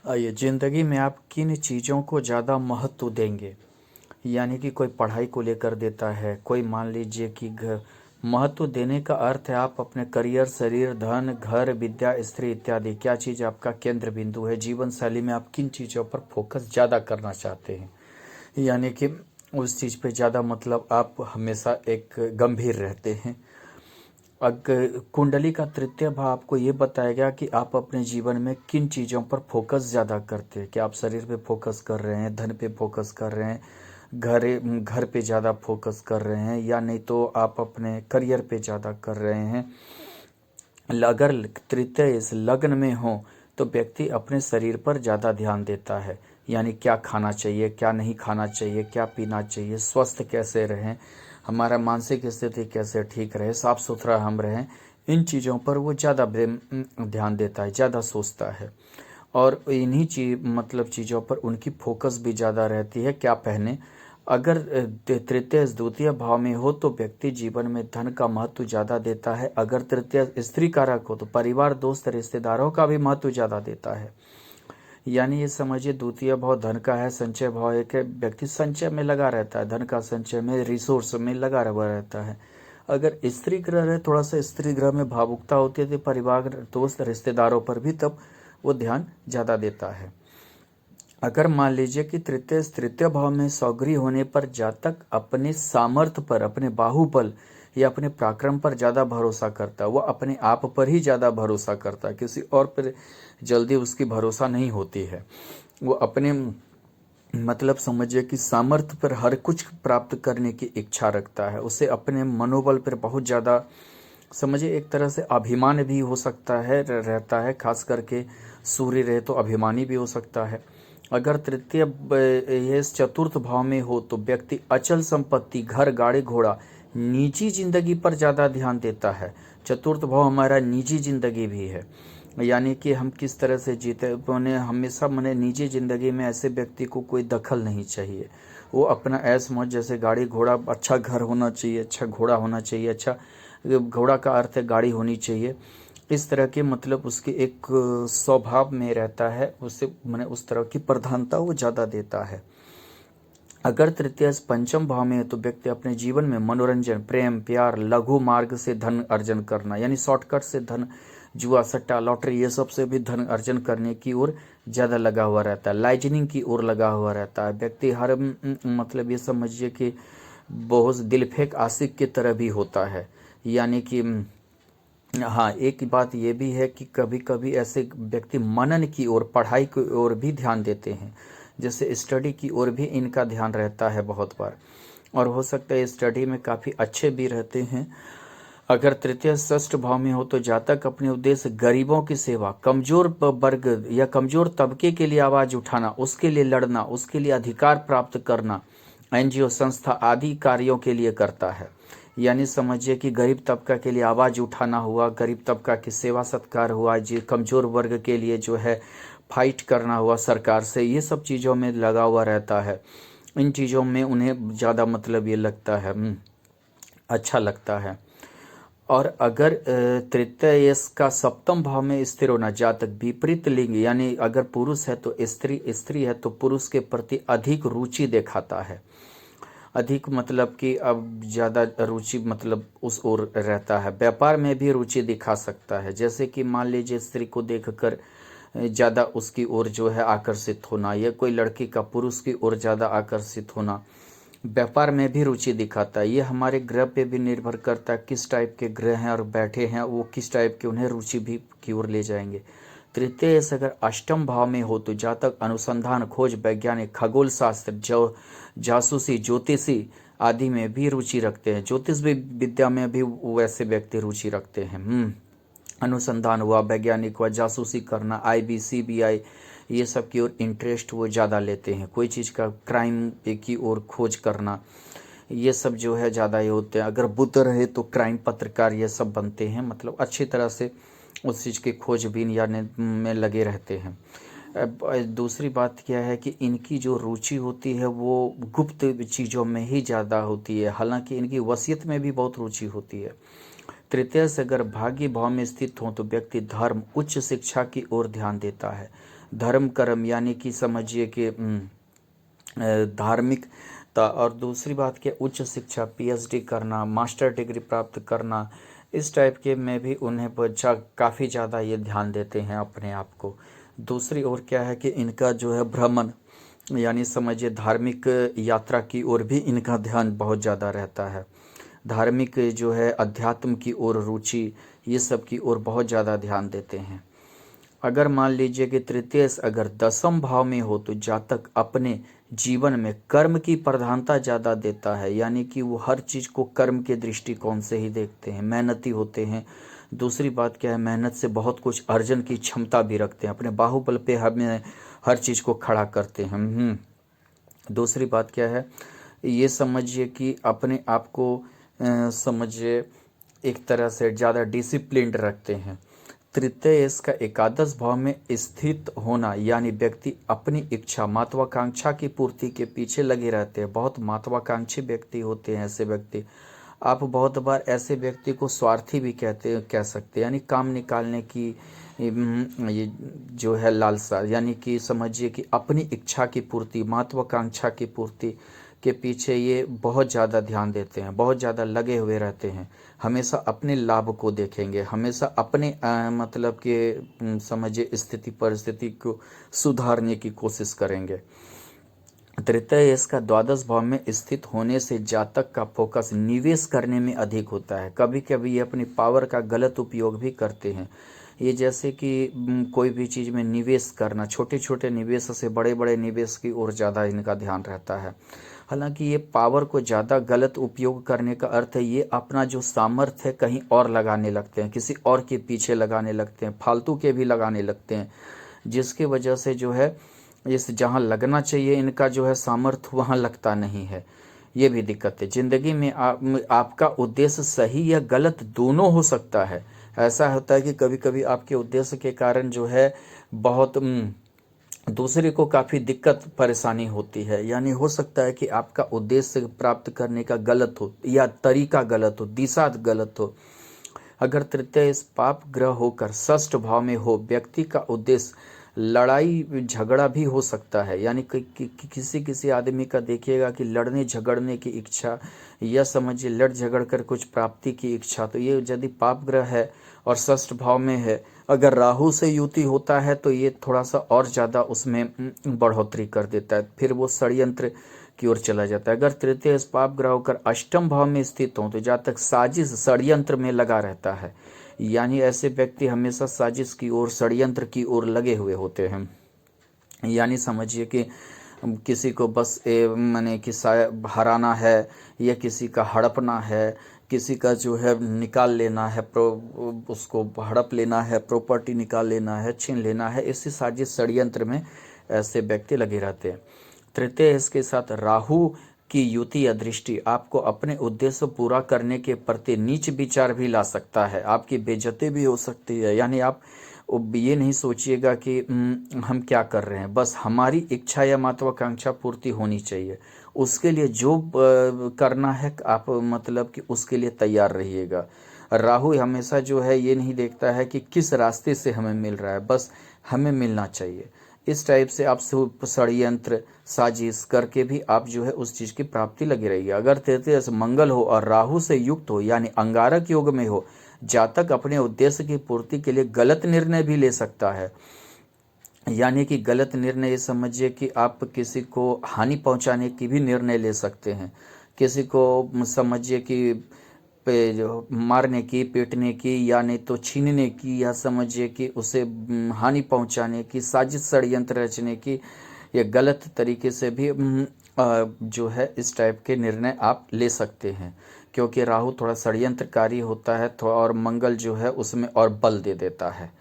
आइए, ज़िंदगी में आप किन चीज़ों को ज़्यादा महत्व देंगे? यानी कि कोई पढ़ाई को लेकर देता है, कोई मान लीजिए कि महत्व देने का अर्थ है आप अपने करियर, शरीर, धन, घर, विद्या, स्त्री इत्यादि। क्या चीज़ आपका केंद्र बिंदु है? जीवन शैली में आप किन चीज़ों पर फोकस ज़्यादा करना चाहते हैं? यानी कि उस चीज़ पे ज़्यादा मतलब आप हमेशा एक गंभीर रहते हैं। अगर कुंडली का तृतीय भाव आपको ये बताएगा कि आप अपने जीवन में किन चीज़ों पर फोकस ज़्यादा करते हैं। क्या आप शरीर पे फोकस कर रहे हैं, धन पे फोकस कर रहे हैं, घर घर पे ज़्यादा फोकस कर रहे हैं, या नहीं तो आप अपने करियर पे ज़्यादा कर रहे हैं। अगर तृतीय इस लग्न में हो तो व्यक्ति अपने शरीर पर ज़्यादा ध्यान देता है। यानी क्या खाना चाहिए, क्या नहीं खाना चाहिए, क्या पीना चाहिए, स्वस्थ कैसे रहें, हमारा मानसिक स्थिति कैसे ठीक रहे, साफ सुथरा हम रहें। इन चीज़ों पर वो ज़्यादा ध्यान देता है, ज़्यादा सोचता है। और इन्हीं मतलब चीज़ों पर उनकी फोकस भी ज़्यादा रहती है। क्या पहने, अगर तृतीय द्वितीय भाव में हो तो व्यक्ति जीवन में धन का महत्व ज़्यादा देता है। अगर तृतीय स्त्री कारक हो तो परिवार, दोस्त, रिश्तेदारों का भी महत्व ज़्यादा देता है। यानी ये समझिए, द्वितीय भाव धन का है, संचय भाव एक है, व्यक्ति संचय में लगा रहता है, धन का संचय में, रिसोर्स में लगा हुआ रहता है। अगर स्त्री ग्रह है, थोड़ा सा स्त्री ग्रह में भावुकता होती है तो परिवार, दोस्त, रिश्तेदारों पर भी तब वो ध्यान ज़्यादा देता है। अगर मान लीजिए कि तृतीय भाव में सौगरी होने पर जातक अपने सामर्थ्य पर, अपने बाहुबल या अपने पराक्रम पर ज़्यादा भरोसा करता है। वो अपने आप पर ही ज़्यादा भरोसा करता है, किसी और पर जल्दी उसकी भरोसा नहीं होती है। वो अपने मतलब समझिए कि सामर्थ्य पर हर कुछ प्राप्त करने की इच्छा रखता है। उसे अपने मनोबल पर बहुत ज़्यादा समझिए एक तरह से अभिमान भी हो सकता है, रहता है। खास करके सूर्य रहे तो अभिमानी भी हो सकता है। अगर तृतीय ये चतुर्थ भाव में हो तो व्यक्ति अचल संपत्ति, घर, गाड़ी, घोड़ा, निजी जिंदगी पर ज़्यादा ध्यान देता है। चतुर्थ भाव हमारा निजी जिंदगी भी है, यानी कि हम किस तरह से जीते। मैंने हमेशा मैंने निजी ज़िंदगी में ऐसे व्यक्ति को कोई दखल नहीं चाहिए। वो अपना ऐश मौज, जैसे गाड़ी घोड़ा, अच्छा घर होना चाहिए, अच्छा घोड़ा होना चाहिए, अच्छा घोड़ा का अर्थ है गाड़ी होनी चाहिए। इस तरह के मतलब उसके एक स्वभाव में रहता है, उससे मैंने उस तरह की प्रधानता वो ज़्यादा देता है। अगर तृतीय पंचम भाव में है तो व्यक्ति अपने जीवन में मनोरंजन, प्रेम, प्यार, लघु मार्ग से धन अर्जन करना, यानी शॉर्टकट से धन, जुआ, सट्टा, लॉटरी, ये सब से भी धन अर्जन करने की ओर ज़्यादा लगा हुआ रहता है। लाइजनिंग की ओर लगा हुआ रहता है व्यक्ति। हर मतलब ये समझिए कि बहुत दिलफेक आशिक की तरह भी होता है। यानी कि हाँ, एक बात ये भी है कि कभी कभी ऐसे व्यक्ति मनन की ओर, पढ़ाई की ओर भी ध्यान देते हैं। जैसे स्टडी की ओर भी इनका ध्यान रहता है बहुत बार, और हो सकता है स्टडी में काफ़ी अच्छे भी रहते हैं। अगर तृतीय षष्ठ भाव में हो तो जातक अपने उद्देश्य गरीबों की सेवा, कमजोर वर्ग या कमजोर तबके के लिए आवाज उठाना, उसके लिए लड़ना, उसके लिए अधिकार प्राप्त करना, एनजीओ, संस्था आदि कार्यों के लिए करता है। यानी समझिए कि गरीब तबका के लिए आवाज़ उठाना हुआ, गरीब तबका की सेवा सत्कार हुआ, जी कमज़ोर वर्ग के लिए जो है फाइट करना हुआ सरकार से, ये सब चीज़ों में लगा हुआ रहता है। इन चीज़ों में उन्हें ज़्यादा मतलब ये लगता है, अच्छा लगता है। और अगर तृतीय का सप्तम भाव में स्थिर होना, जातक विपरीत लिंग, यानी अगर पुरुष है तो स्त्री, स्त्री है तो पुरुष के प्रति अधिक रुचि दिखाता है। अधिक मतलब कि अब ज़्यादा रुचि मतलब उस ओर रहता है। व्यापार में भी रुचि दिखा सकता है, जैसे कि मान लीजिए स्त्री को देखकर ज़्यादा उसकी ओर जो है आकर्षित होना, या कोई लड़की का पुरुष की ओर ज़्यादा आकर्षित होना। व्यापार में भी रुचि दिखाता है। ये हमारे ग्रह पे भी निर्भर करता है, किस टाइप के ग्रह हैं और बैठे हैं, वो किस टाइप के उन्हें रुचि भी की ओर ले जाएंगे। तृतीय से अगर अष्टम भाव में हो तो जातक अनुसंधान, खोज, वैज्ञानिक, खगोल शास्त्र, जासूसी, ज्योतिषी आदि में भी रुचि रखते हैं। ज्योतिष भी विद्या में भी वैसे व्यक्ति रुचि रखते हैं। अनुसंधान हुआ, वैज्ञानिक हुआ, जासूसी करना, आईबी, सीबीआई, ये सब की ओर इंटरेस्ट वो ज़्यादा लेते हैं। कोई चीज़ का क्राइम की ओर खोज करना, ये सब जो है ज़्यादा ये होते हैं। अगर बुद्ध रहे तो क्राइम पत्रकार ये सब बनते हैं, मतलब अच्छी तरह से उस चीज़ की खोजबीन या में लगे रहते हैं। दूसरी बात क्या है कि इनकी जो रुचि होती है वो गुप्त चीज़ों में ही ज़्यादा होती है, हालांकि इनकी वसीयत में भी बहुत रुचि होती है। तृतीय से अगर भाग्य भाव में स्थित हो तो व्यक्ति धर्म उच्च शिक्षा की ओर ध्यान देता है। धर्म कर्म यानी कि समझिए कि धार्मिकता, और दूसरी बात क्या, उच्च शिक्षा, पीएचडी करना, मास्टर डिग्री प्राप्त करना, इस टाइप के में भी उन्हें बच्चा काफ़ी ज़्यादा ये ध्यान देते हैं अपने आप को। दूसरी ओर क्या है कि इनका जो है भ्रमण यानी समझिए धार्मिक यात्रा की ओर भी इनका ध्यान बहुत ज़्यादा रहता है। धार्मिक जो है अध्यात्म की ओर रुचि, ये सब की ओर बहुत ज़्यादा ध्यान देते हैं। अगर मान लीजिए कि तृतीय अगर दसम भाव में हो तो जातक अपने जीवन में कर्म की प्रधानता ज़्यादा देता है, यानी कि वो हर चीज़ को कर्म के दृष्टिकोण से ही देखते हैं, मेहनती होते हैं। दूसरी बात क्या है, मेहनत से बहुत कुछ अर्जन की क्षमता भी रखते हैं, अपने बाहुबल पे हमें हर चीज़ को खड़ा करते हैं। दूसरी बात क्या है, ये समझिए कि अपने आप को समझिए एक तरह से ज़्यादा डिसिप्लिन्ड रखते हैं। तृतीय इसका एकादश भाव में स्थित होना यानी व्यक्ति अपनी इच्छा महत्वाकांक्षा की पूर्ति के पीछे लगे रहते हैं। बहुत महत्वाकांक्षी व्यक्ति होते हैं ऐसे व्यक्ति। आप बहुत बार ऐसे व्यक्ति को स्वार्थी भी कह सकते हैं, यानी काम निकालने की ये जो है लालसा, यानी कि समझिए कि अपनी इच्छा की पूर्ति महत्वाकांक्षा की पूर्ति के पीछे ये बहुत ज़्यादा ध्यान देते हैं, बहुत ज़्यादा लगे हुए रहते हैं। हमेशा अपने लाभ को देखेंगे, हमेशा अपने मतलब कि समझिए स्थिति परिस्थिति को सुधारने की कोशिश करेंगे। तृतीय इसका द्वादश भाव में स्थित होने से जातक का फोकस निवेश करने में अधिक होता है। कभी कभी ये अपनी पावर का गलत उपयोग भी करते हैं। ये जैसे कि कोई भी चीज़ में निवेश करना, छोटे छोटे निवेश से बड़े बड़े निवेश की ओर ज़्यादा इनका ध्यान रहता है। हालांकि ये पावर को ज़्यादा गलत उपयोग करने का अर्थ है ये अपना जो सामर्थ्य है कहीं और लगाने लगते हैं, किसी और के पीछे लगाने लगते हैं, फालतू के भी लगाने लगते हैं, जिसकी वजह से जो है इस जहाँ लगना चाहिए इनका जो है सामर्थ्य वहाँ लगता नहीं है। ये भी दिक्कत है। ज़िंदगी में आपका उद्देश्य सही या गलत दोनों हो सकता है। ऐसा होता है कि कभी कभी आपके उद्देश्य के कारण जो है बहुत दूसरे को काफ़ी दिक्कत परेशानी होती है, यानी हो सकता है कि आपका उद्देश्य प्राप्त करने का गलत हो या तरीका गलत हो, दिशा गलत हो। अगर तृतीय पाप ग्रह होकर षष्ठ भाव में हो, व्यक्ति का उद्देश्य लड़ाई झगड़ा भी हो सकता है, यानी किसी आदमी का देखिएगा कि लड़ने झगड़ने की इच्छा या समझिए लड़ झगड़ कर कुछ प्राप्ति की इच्छा, तो ये यदि पाप ग्रह है और षष्ठ भाव में है, अगर राहु से युति होता है तो ये थोड़ा सा और ज़्यादा उसमें बढ़ोतरी कर देता है, फिर वो षड्यंत्र की ओर चला जाता है। अगर तृतीय पाप ग्रह होकर अष्टम भाव में स्थित हो तो जातक साजिश षड्यंत्र में लगा रहता है, यानी ऐसे व्यक्ति हमेशा साजिश की ओर षड्यंत्र की ओर लगे हुए होते हैं। यानी समझिए कि किसी को बस माने कि हराना है या किसी का हड़पना है, किसी का जो है निकाल लेना है, उसको हड़प लेना है, प्रॉपर्टी निकाल लेना है, छीन लेना है, इसी साजिश षड्यंत्र में ऐसे व्यक्ति लगे रहते हैं। तृतीय इसके साथ राहु की युति या दृष्टि आपको अपने उद्देश्य पूरा करने के प्रति नीच विचार भी ला सकता है, आपकी बेइज्जती भी हो सकती है। यानी आप ये नहीं सोचिएगा कि हम क्या कर रहे हैं, बस हमारी इच्छा या महत्वाकांक्षा पूर्ति होनी चाहिए, उसके लिए जो करना है आप मतलब कि उसके लिए तैयार रहिएगा। राहु हमेशा जो है ये नहीं देखता है कि किस रास्ते से हमें मिल रहा है, बस हमें मिलना चाहिए। इस टाइप से आप षड्यंत्र साजिश करके भी आप जो है उस चीज़ की प्राप्ति लगी रही है। अगर तृतीय मंगल हो और राहु से युक्त हो यानी अंगारक योग में हो, जातक अपने उद्देश्य की पूर्ति के लिए गलत निर्णय भी ले सकता है। यानी कि गलत निर्णय ये समझिए कि आप किसी को हानि पहुंचाने की भी निर्णय ले सकते हैं, किसी को समझिए कि पे जो मारने की, पीटने की, या नहीं तो छीनने की, या समझिए कि उसे हानि पहुंचाने की, साजिश षड्यंत्र रचने की, या गलत तरीके से भी जो है इस टाइप के निर्णय आप ले सकते हैं, क्योंकि राहु थोड़ा षड्यंत्रकारी होता है और मंगल जो है उसमें और बल दे देता है।